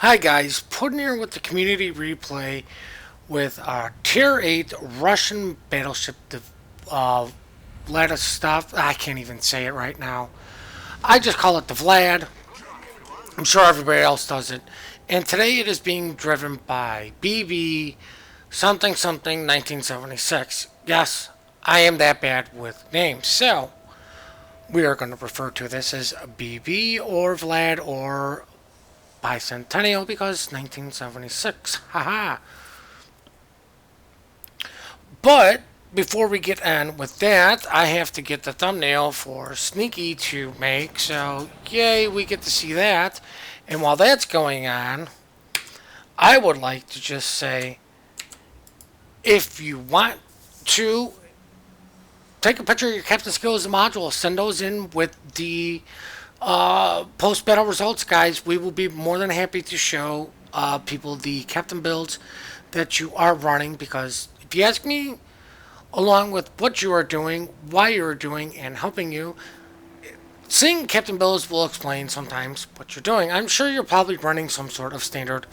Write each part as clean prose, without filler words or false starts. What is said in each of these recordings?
Hi guys, Puddin here with the community replay with Tier 8 Russian battleship Vladivostok. I can't even say it right now. I just call it the Vlad. I'm sure everybody else does it. And today it is being driven by BB something something 1976. Yes, I am that bad with names. So, we are going to refer to this as BB or Vlad or bicentennial because 1976. Haha. But before we get on with that, I have to get the thumbnail for Sneaky to make. So, yay, we get to see that. And while that's going on, I would like to just say if you want to take a picture of your captain skills module, send those in with the post-battle results, guys. We will be more than happy to show people the captain builds that you are running, because if you ask me, along with what you are doing, why you are doing, and helping you, seeing captain builds will explain sometimes what you're doing. I'm sure you're probably running some sort of standard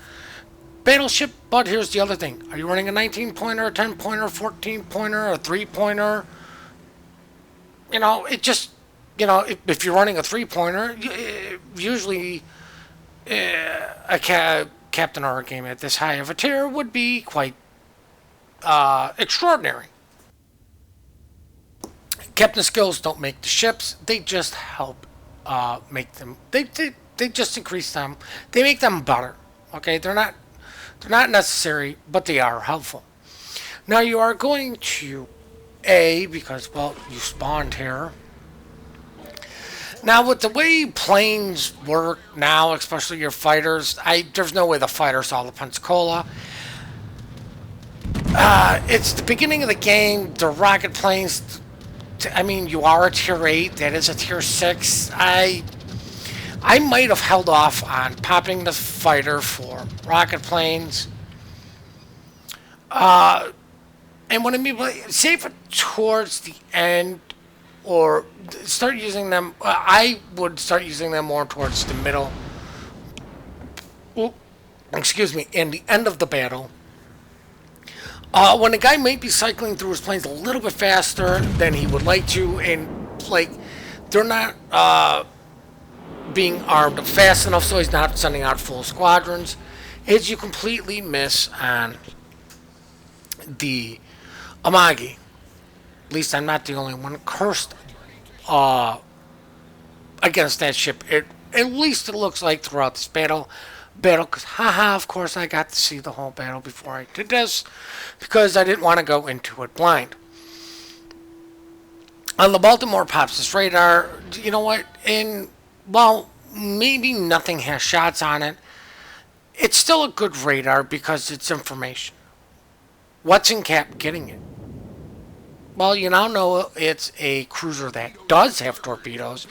battleship, but here's the other thing. Are you running a 19-pointer, a 10-pointer, 14-pointer, a 3-pointer? You know, it just... You know, if you're running a 3-pointer, usually a captain or a game at this high of a tier would be quite extraordinary. Captain skills don't make the ships; they just help make them. They just increase them. They make them better. Okay, they're not necessary, but they are helpful. Now you are going to A because, well, you spawned here. Now, with the way planes work now, especially your fighters, there's no way the fighters saw the Pensacola. It's the beginning of the game. The rocket planes, I mean, you are a tier 8. That is a tier 6. I might have held off on popping the fighter for rocket planes. And when I mean, save it towards the end, or start using them. I would start using them more towards the middle. Excuse me, in the end of the battle. When a guy might be cycling through his planes a little bit faster than he would like to, and like they're not being armed fast enough, so he's not sending out full squadrons, is you completely miss on the Amagi. At least I'm not the only one cursed against that ship. At least it looks like throughout this battle, because haha, of course I got to see the whole battle before I did this, because I didn't want to go into it blind. On the Baltimore pops this radar. You know what? And well, maybe nothing has shots on it. It's still a good radar because it's information. What's in cap getting it? Well, you now know it's a cruiser that does have torpedoes,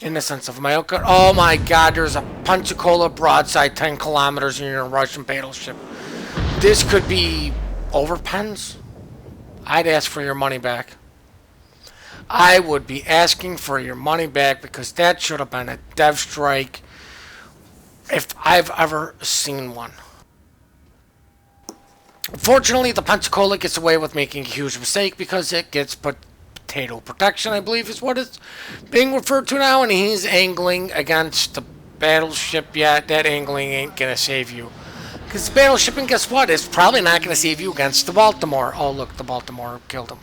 in the sense of my own. Oh my god, there's a Pensacola broadside 10 kilometers in your Russian battleship. This could be overpens. I'd ask for your money back. I would be asking for your money back, because that should have been a dev strike if I've ever seen one. Unfortunately, the Pensacola gets away with making a huge mistake because it gets potato protection, I believe is what it's being referred to now, and he's angling against the battleship. Yeah, that angling ain't gonna save you. Because the battleship, and guess what? It's probably not gonna save you against the Baltimore. Oh, look, the Baltimore killed him.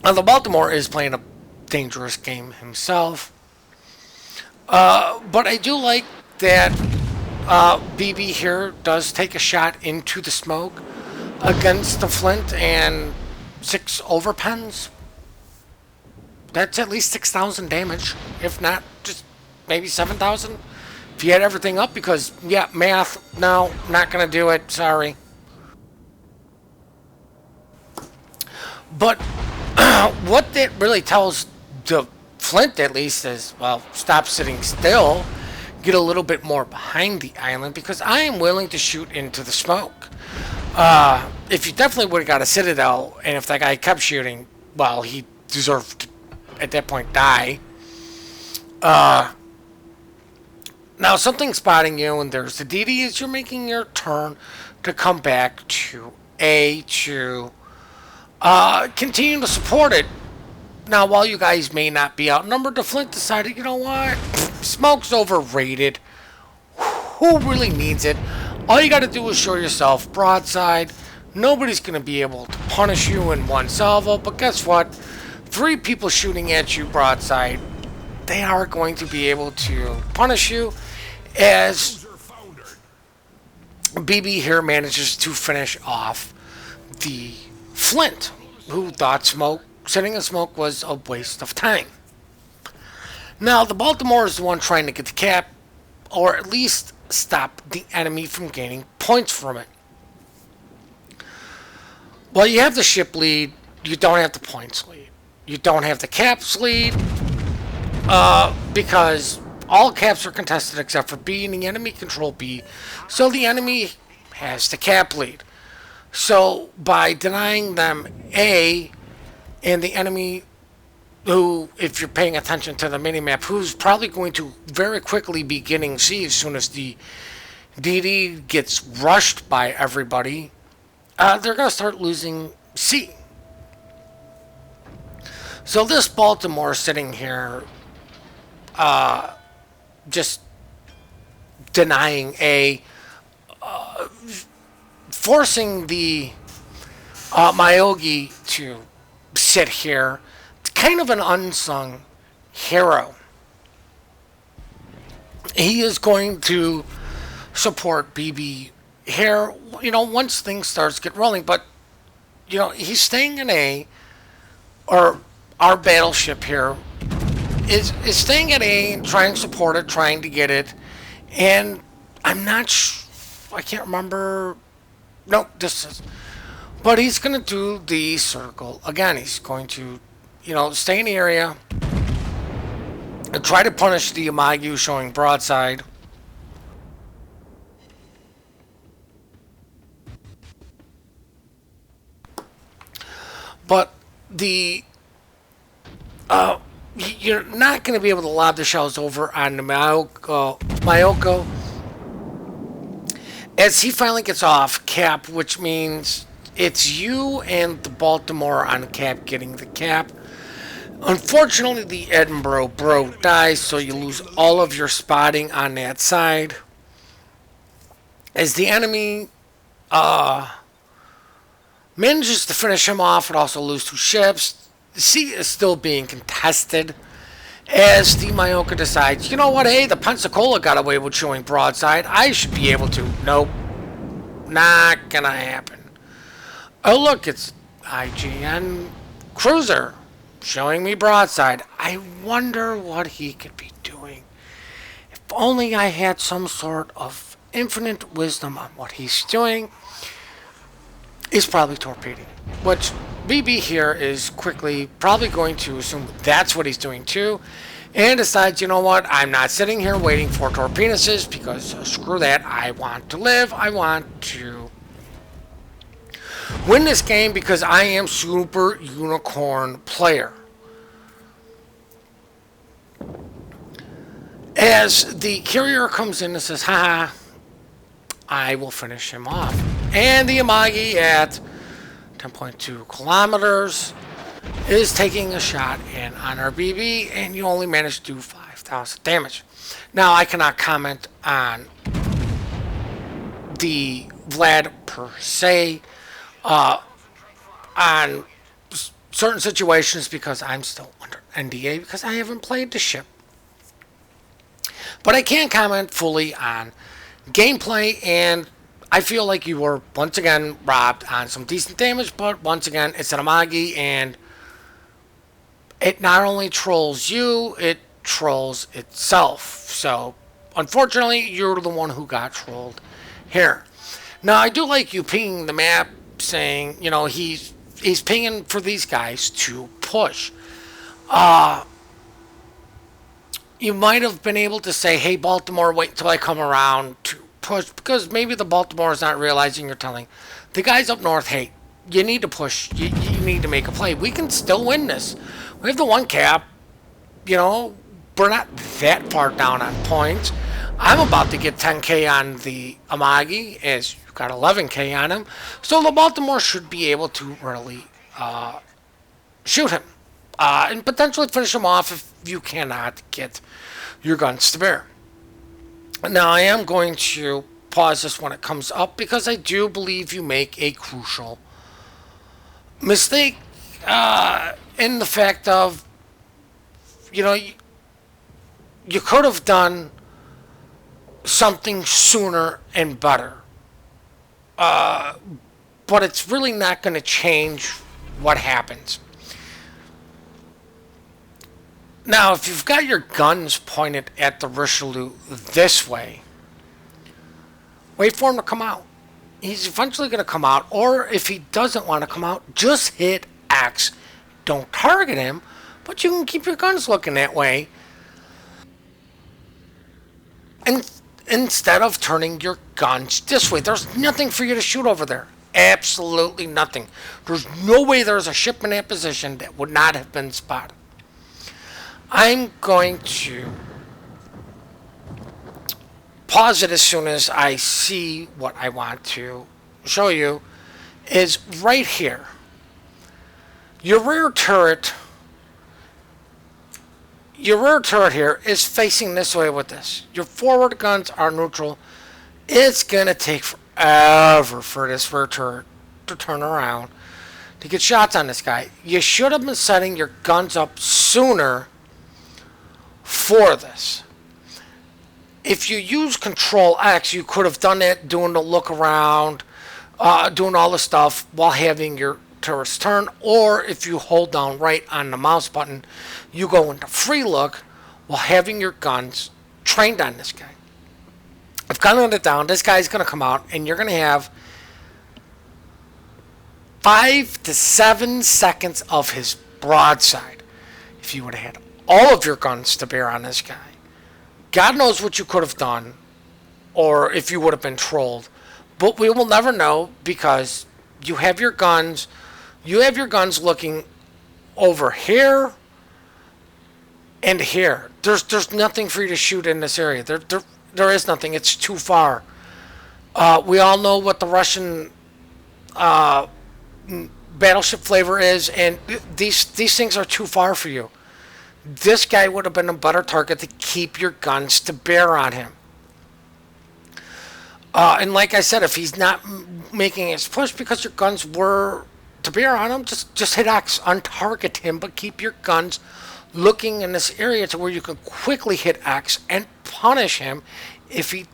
The Baltimore is playing a dangerous game himself. But I do like that BB here does take a shot into the smoke against the Flint and 6 overpens. That's at least 6,000 damage, if not just maybe 7,000 if you had everything up, because yeah, math, no, not gonna do it, sorry. But what that really tells the Flint, at least, is, well, stop sitting still, get a little bit more behind the island, because I am willing to shoot into the smoke. If you definitely would have got a citadel, and if that guy kept shooting, well, he deserved to, at that point, die. Now something's spotting you, and there's the DD as you're making your turn to come back to A to continue to support it. Now, while you guys may not be outnumbered, the Flint decided, you know what? Smoke's overrated. Who really needs it? All you got to do is show yourself broadside. Nobody's going to be able to punish you in one salvo, but guess what? 3 people shooting at you broadside, they are going to be able to punish you as BB here manages to finish off the Flint, who thought sitting in smoke was a waste of time. Now, the Baltimore is the one trying to get the cap, or at least stop the enemy from gaining points from it. Well, you have the ship lead, you don't have the points lead. You don't have the caps lead, because all caps are contested except for B, and the enemy control B, so the enemy has the cap lead. So by denying them A, and the enemy, who, if you're paying attention to the minimap, who's probably going to very quickly be getting C as soon as the DD gets rushed by everybody, they're going to start losing C. So this Baltimore sitting here, just denying A, forcing the Myogi to sit here. It's kind of an unsung hero. He is going to support BB here, once things starts to get rolling, but he's staying in A, or our battleship here is staying at A and trying to support it, trying to get it, and I'm not I can't remember. Nope, this is. But he's going to do the circle again. He's going to, stay in the area and try to punish the Yamagu showing broadside. But you're not going to be able to lob the shells over on the Mayoko as he finally gets off cap, which means it's you and the Baltimore on cap getting the cap. Unfortunately, the Edinburgh bro dies, so you lose all of your spotting on that side. As the enemy manages to finish him off, it also loses 2 ships. The sea is still being contested as the Myoka decides, you know what, hey, the Pensacola got away with showing broadside. I should be able to. Nope. Not gonna happen. Oh, look, it's IGN Cruiser showing me broadside. I wonder what he could be doing. If only I had some sort of infinite wisdom on what he's doing. He's probably torpedoing, which BB here is quickly probably going to assume that's what he's doing too, and decides, you know what, I'm not sitting here waiting for torpedoes because screw that. I want to live. I want to win this game because I am super unicorn player. As the carrier comes in and says, haha, I will finish him off. And the Yamagi at 10.2 kilometers is taking a shot in on our BB, and you only managed to do 5,000 damage. Now, I cannot comment on the Vlad per se on certain situations because I'm still under NDA because I haven't played the ship. But I can comment fully on gameplay, and I feel like you were once again robbed on some decent damage, but once again, it's an Amagi, and it not only trolls you, it trolls itself. So, unfortunately, you're the one who got trolled here. Now, I do like you pinging the map, saying, he's pinging for these guys to push. You might have been able to say, hey, Baltimore, wait until I come around to push, because maybe the Baltimore is not realizing you're telling the guys up north, hey, you need to push, you need to make a play. We can still win this. We have the 1 cap, we're not that far down on points. I'm about to get 10K on the Amagi, as you've got 11K on him. So the Baltimore should be able to really shoot him and potentially finish him off if you cannot get your guns to bear. Now, I am going to pause this when it comes up because I do believe you make a crucial mistake in the fact of, you could have done something sooner and better. But it's really not going to change what happens. Now, if you've got your guns pointed at the Richelieu this way, wait for him to come out. He's eventually going to come out, or if he doesn't want to come out, just hit X. Don't target him, but you can keep your guns looking that way. And instead of turning your guns this way, there's nothing for you to shoot over there. Absolutely nothing. There's no way there's a ship in that position that would not have been spotted. I'm going to pause it as soon as I see what I want to show you is right here. Your rear turret here is facing this way with this. Your forward guns are neutral. It's going to take forever for this rear turret to turn around to get shots on this guy. You should have been setting your guns up sooner for this. If you use Control X, you could have done it doing the look around, doing all the stuff while having your turrets turn, or if you hold down right on the mouse button, you go into free look while having your guns trained on this guy. I've counted it down. This guy's going to come out, and you're going to have 5 to 7 seconds of his broadside. If you would have had all of your guns to bear on this guy, God knows what you could have done, or if you would have been trolled. But we will never know because you have your guns. You have your guns looking over here and here. There's nothing for you to shoot in this area. There is nothing. It's too far. We all know what the Russian battleship flavor is, and these things are too far for you. This guy would have been a better target to keep your guns to bear on him. And like I said, if he's not making his push because your guns were to bear on him, just hit X, untarget him, but keep your guns looking in this area to where you can quickly hit X and punish him if he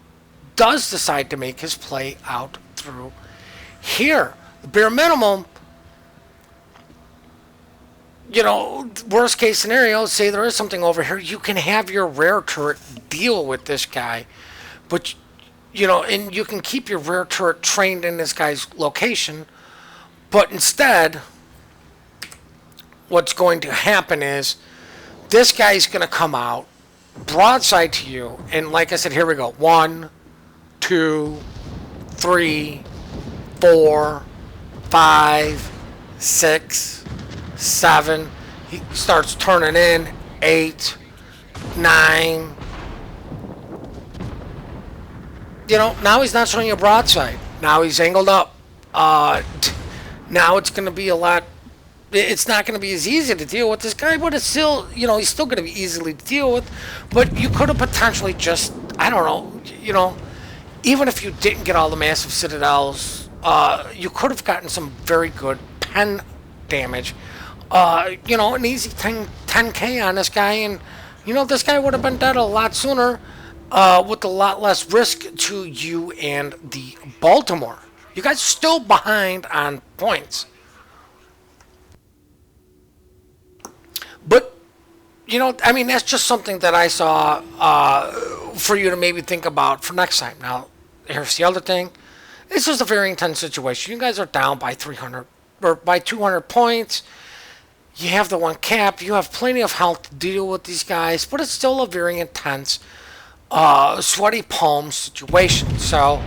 does decide to make his play out through here. The bare minimum, worst case scenario, say there is something over here, you can have your rear turret deal with this guy, but and you can keep your rear turret trained in this guy's location, but instead, what's going to happen is this guy's going to come out broadside to you, and like I said, here we go. 1, 2, 3, 4, 5, 6, 7. He starts turning in. 8, 9. Now he's not showing you a broadside. Now he's angled up. Now it's going to be a lot. It's not going to be as easy to deal with this guy, but it's still, he's still going to be easily to deal with. But you could have potentially just, I don't know, even if you didn't get all the massive citadels, you could have gotten some very good pen damage. An easy 10K on this guy, and this guy would have been dead a lot sooner, with a lot less risk to you and the Baltimore. You guys are still behind on points. But, that's just something that I saw for you to maybe think about for next time. Now, here's the other thing. This is a very intense situation. You guys are down by 300 or by 200 points. You have the one cap. You have plenty of health to deal with these guys, but it's still a very intense, sweaty palm situation. So,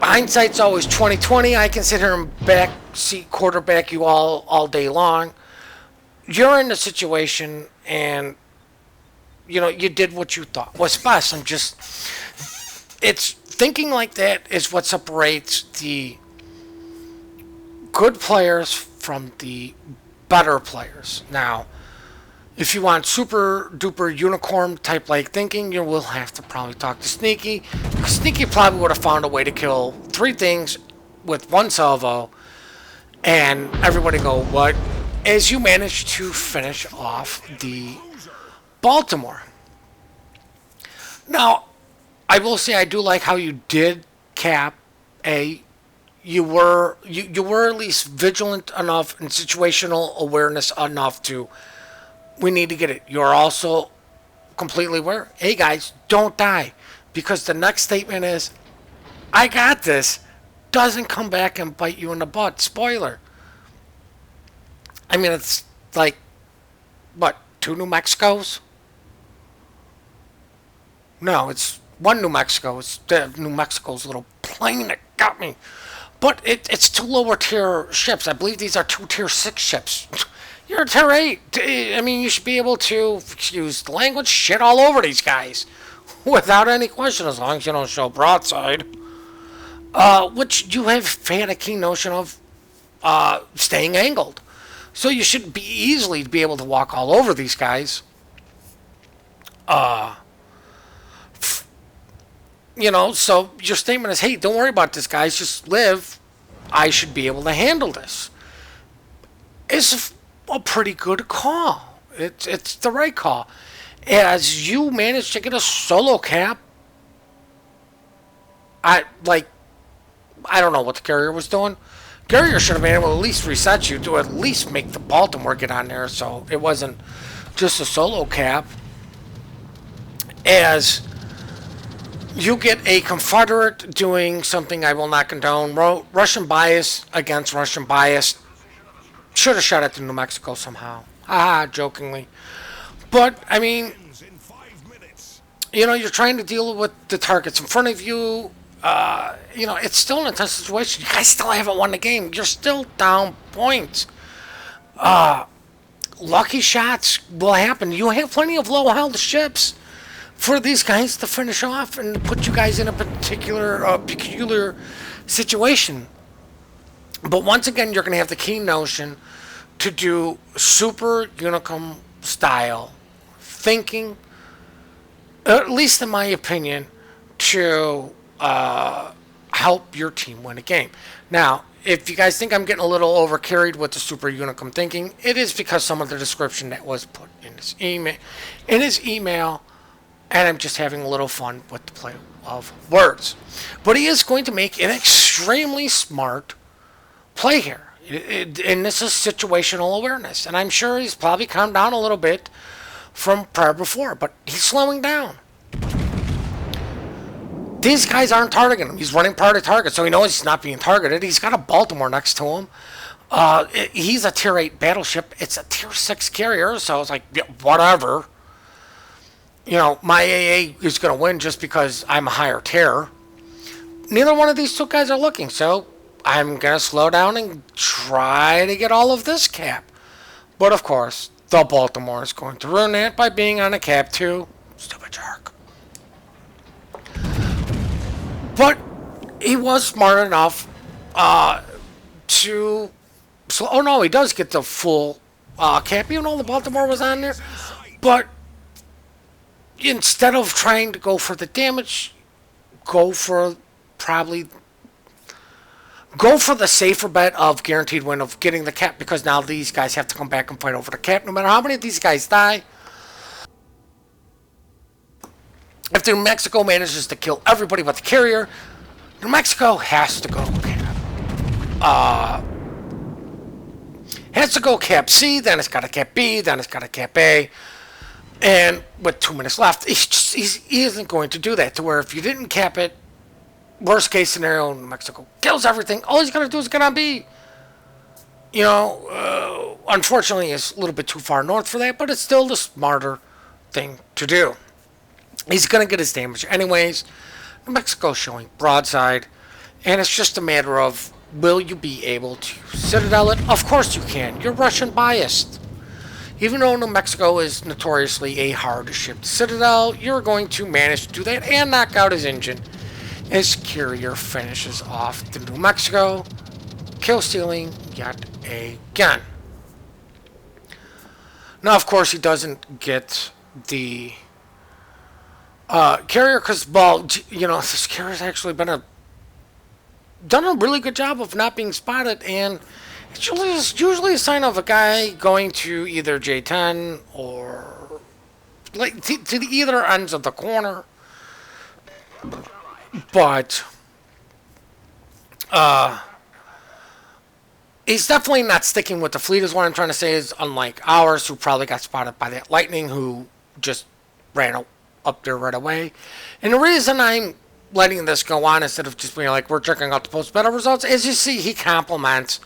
hindsight's always 20/20. I can sit here and backseat quarterback you all day long. You're in the situation, and you did what you thought was best. It's thinking like that is what separates the good players from the better players. Now, if you want super duper unicorn type like thinking, you will have to probably talk to Sneaky. Sneaky probably would have found a way to kill three things with one salvo, and everybody go, what? As you manage to finish off the Baltimore. Now, I will say I do like how you did cap a. You were at least vigilant enough and situational awareness enough to. We need to get it. You're also completely aware. Hey guys, don't die, because the next statement is, "I got this." Doesn't come back and bite you in the butt. Spoiler. I mean, it's like, what, two New Mexicos? No, it's one New Mexico. It's New Mexico's little plane that got me. But it's two lower tier ships. I believe these are two tier 6 ships. You're a tier 8. I mean, you should be able to, excuse the language, shit all over these guys without any question, as long as you don't show broadside. Which you have had a keen notion of staying angled. So you should be easily be able to walk all over these guys. So your statement is, hey, don't worry about this, guys. Just live. I should be able to handle this. It's a pretty good call. It's the right call. As you manage to get a solo cap, I don't know what the carrier was doing. Carrier should have been able to at least reset you to at least make the Baltimore get on there, so it wasn't just a solo cap. As you get a Confederate doing something I will not condone. Russian bias against Russian bias. Should have shot at the New Mexico somehow. Haha, jokingly. But, I mean, you're trying to deal with the targets in front of you. It's still an intense situation. You guys still haven't won the game. You're still down points. Lucky shots will happen. You have plenty of low-held ships for these guys to finish off and put you guys in a peculiar situation. But once again, you're going to have the keen notion to do super Unicum style thinking, at least in my opinion, to help your team win a game. Now, if you guys think I'm getting a little overcarried with the super Unicum thinking, it is because some of the description that was put in his email, and I'm just having a little fun with the play of words. But he is going to make an extremely smart play here. And this is situational awareness. And I'm sure he's probably calmed down a little bit from prior before, but he's slowing down. These guys aren't targeting him. He's running prior to target, so he knows he's not being targeted. He's got a Baltimore next to him. He's a tier 8 battleship. It's a tier 6 carrier, so it's like, yeah, whatever. My AA is going to win just because I'm a higher tier. Neither one of these two guys are looking, so I'm going to slow down and try to get all of this cap. But of course, the Baltimore is going to ruin that by being on a cap too. Stupid jerk. But he was smart enough to... Oh no, he does get the full cap, even though the Baltimore was on there. But instead of trying to go for the damage, go for the safer bet of guaranteed win of getting the cap, because now these guys have to come back and fight over the cap no matter how many of these guys die. If New Mexico manages to kill everybody but the carrier, New Mexico has to go cap. Has to go cap C, then it's got a cap B, then it's got a cap A. And with 2 minutes left, he isn't going to do that, to where if you didn't cap it, worst case scenario, New Mexico kills everything. All he's going to do is get on B. Unfortunately, it's a little bit too far north for that, but it's still the smarter thing to do. He's going to get his damage anyways. New Mexico's showing broadside, and it's just a matter of, will you be able to citadel it? Of course you can. You're Russian biased. Even though New Mexico is notoriously a hard-to-ship citadel, you're going to manage to do that and knock out his engine as carrier finishes off the New Mexico, kill stealing yet again. Now, of course, he doesn't get the carrier because, well, this carrier's actually done a really good job of not being spotted, and it's usually a sign of a guy going to either J10 or like to the either ends of the corner. But he's definitely not sticking with the fleet, is what I'm trying to say, is unlike ours, who probably got spotted by that lightning, who just ran up there right away. And the reason I'm letting this go on instead of just being like, we're checking out the post-battle results, as you see, he compliments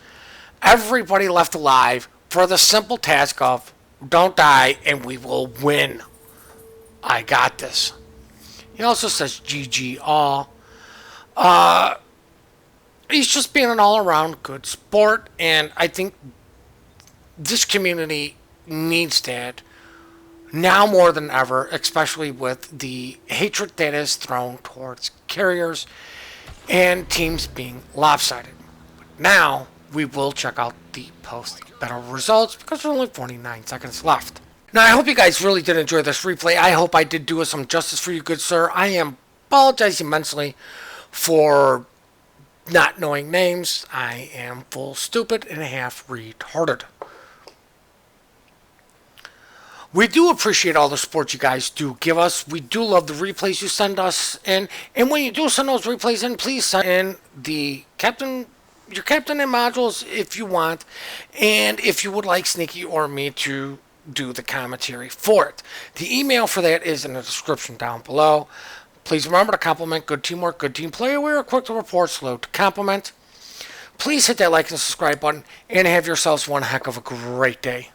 everybody left alive for the simple task of, don't die and we will win. I got this. He also says GG all. He's just being an all-around good sport, and I think this community needs that now more than ever, especially with the hatred that is thrown towards carriers and teams being lopsided. Now, we will check out the post-battle results because there's only 49 seconds left. Now, I hope you guys really did enjoy this replay. I hope I did do some justice for you, good sir. I apologize immensely for not knowing names. I am full stupid and half retarded. We do appreciate all the support you guys do give us. We do love the replays you send us. And when you do send those replays in, please send in your captain and modules if you want. And if you would like Sneaky or me to do the commentary for it. The email for that is in the description down below. Please remember to compliment good teamwork, good team player. We are quick to report, slow to compliment. Please hit that like and subscribe button and have yourselves one heck of a great day.